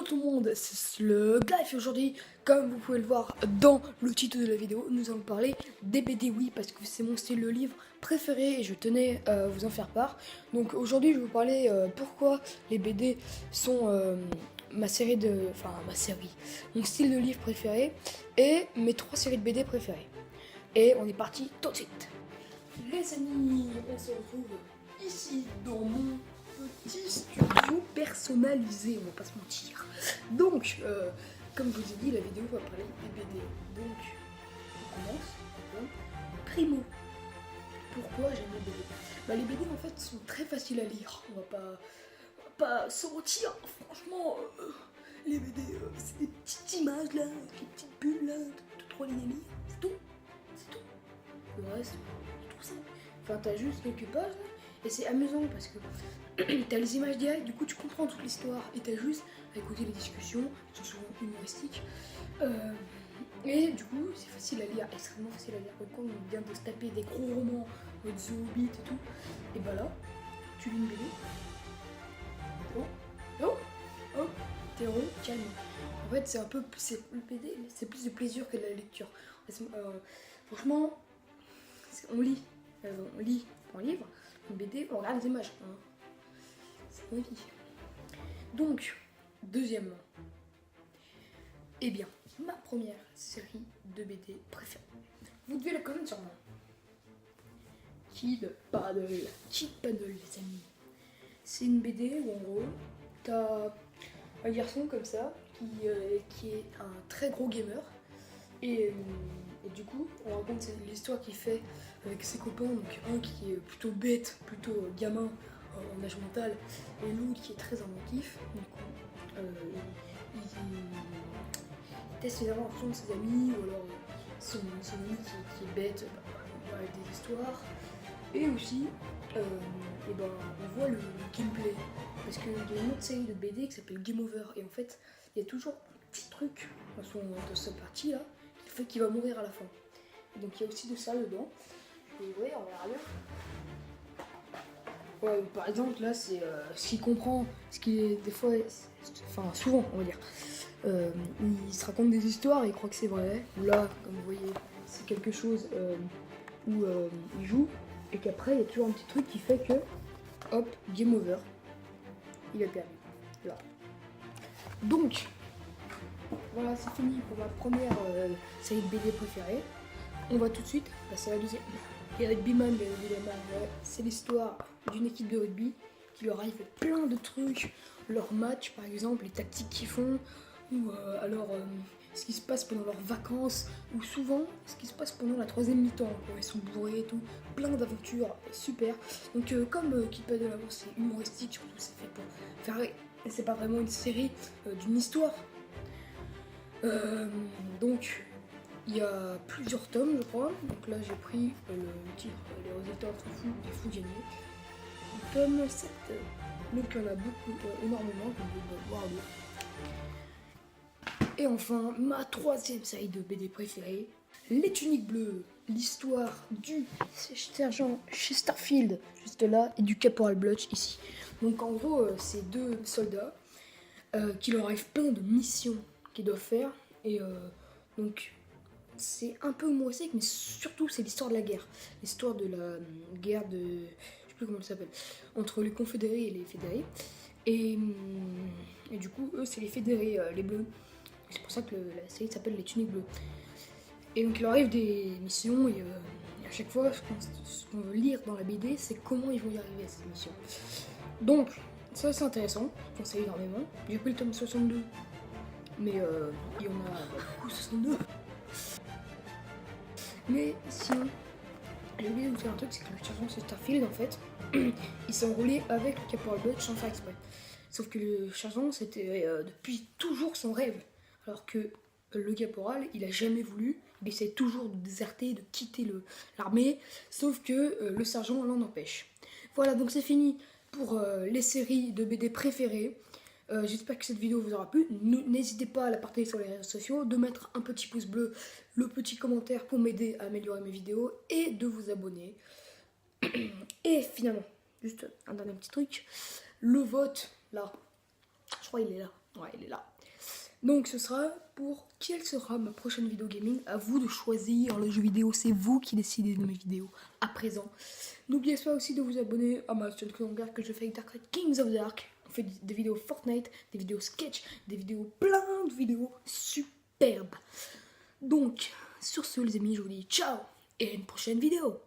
tout le monde, c'est Slug Life. Aujourd'hui, comme vous pouvez le voir dans le titre de la vidéo, nous allons parler des BD, oui, parce que c'est mon style de livre préféré et je tenais à vous en faire part. Donc aujourd'hui, je vais vous parler pourquoi les BD sont mon style de livre préféré et mes 3 séries de BD préférées. Et on est parti tout de suite. Les amis, on se retrouve ici dans mon petit studio personnalisé, on va pas se mentir. Donc, comme je vous ai dit, la vidéo va parler des BD. Donc, on commence. Donc, primo. Pourquoi j'aime les BD? Les BD en fait sont très faciles à lire. On va pas se mentir. Franchement, les BD, c'est des petites images là, des petites bulles là, de 3 lignes à lire. C'est tout. C'est tout. Le reste, c'est tout simple. Enfin, t'as juste quelques pages là, et c'est amusant parce que t'as les images directes, du coup tu comprends toute l'histoire et t'as juste à écouter les discussions, qui sont souvent humoristiques. Et du coup, c'est facile à lire, extrêmement facile à lire. Quand on vient de se taper des gros romans, The Hobbit et tout, et bah là, tu lis une BD. Oh, t'es rond, calme. En fait, c'est un peu, le BD, c'est plus de plaisir que de la lecture. Franchement, on lit un livre, une BD, on regarde les images. C'est on lit. Donc, deuxièmement, eh bien, ma première série de BD préférée. Vous devez la connaître sûrement. Kid Paddle, les amis. C'est une BD où en gros, t'as un garçon comme ça qui est un très gros gamer. Et du coup, on raconte l'histoire qu'il fait avec ses copains. Donc un qui est plutôt bête, plutôt gamin en âge mental, et l'autre qui est très inventif. Du coup, il teste les inventions de ses amis, ou alors son ami qui est bête avec des histoires. Et aussi, on voit le gameplay. Parce qu'il y a une autre série de BD qui s'appelle Game Over. Et en fait, il y a toujours un petit truc dans cette partie-là qui fait qu'il va mourir à la fin. Et donc il y a aussi de ça dedans. Et ouais, on verra bien. Ouais, par exemple, là, c'est ce qu'il comprend, ce qui est des fois, enfin souvent, on va dire. Il se raconte des histoires et il croit que c'est vrai. Ou là, comme vous voyez, c'est quelque chose où il joue et qu'après, il y a toujours un petit truc qui fait que, hop, game over. Il a perdu. Là. Donc, voilà, c'est fini pour ma première série de BD préférée. On va tout de suite passer à la deuxième. Les rugbyman, c'est l'histoire d'une équipe de rugby qui leur arrive plein de trucs. Leurs matchs, par exemple, les tactiques qu'ils font, ou ce qui se passe pendant leurs vacances, ou souvent ce qui se passe pendant la troisième mi-temps, quand ils sont bourrés et tout. Plein d'aventures, super. Donc, comme Kid Paddle avant, c'est humoristique, surtout c'est fait pour faire rire. C'est pas vraiment une série d'une histoire. Donc, il y a plusieurs tomes, je crois. Donc là, j'ai pris le titre Les résultats entre fous, des fous gagnés. Tome 7. Donc il y en a beaucoup, énormément, comme vous pouvez voir. Et enfin, ma troisième série de BD préférée, Les Tuniques Bleues. L'histoire du sergent Chesterfield, juste là, et du caporal Blutch, ici. Donc en gros, c'est deux soldats qui leur arrivent plein de missions qu'ils doivent faire. Et donc, c'est un peu humoristique, mais surtout, c'est l'histoire de la guerre. L'histoire de la guerre de... je sais plus comment elle s'appelle. Entre les confédérés et les fédérés. Et du coup, eux, c'est les fédérés, les bleus. C'est pour ça que la série s'appelle Les Tuniques Bleues. Et donc il leur arrive des missions et à chaque fois ce qu'on veut lire dans la BD, c'est comment ils vont y arriver à cette mission. Donc ça c'est intéressant, je conseille énormément. J'ai pris le tome 62, mais il y en a beaucoup 62. Mais sinon, j'ai oublié de vous dire un truc, c'est que le sergent Chesterfield en fait, il s'est enrôlé avec le caporal Blutch sans faire exprès. Sauf que le sergent c'était depuis toujours son rêve, alors que le caporal, il a jamais voulu, il essaie toujours de déserter, de quitter l'armée, sauf que le sergent l'en empêche. Voilà, donc c'est fini pour les séries de BD préférées. J'espère que cette vidéo vous aura plu. N'hésitez pas à la partager sur les réseaux sociaux, de mettre un petit pouce bleu, le petit commentaire pour m'aider à améliorer mes vidéos et de vous abonner. Et finalement, juste un dernier petit truc, le vote, là, je crois qu'il est là, ouais il est là. Donc ce sera pour quelle sera ma prochaine vidéo gaming. À vous de choisir le jeu vidéo, c'est vous qui décidez de mes vidéos à présent. N'oubliez pas aussi de vous abonner à ma chaîne que je fais avec Dark Kings of Dark. On fait des vidéos Fortnite, des vidéos sketch, des vidéos, plein de vidéos superbes. Donc sur ce les amis, je vous dis ciao et à une prochaine vidéo.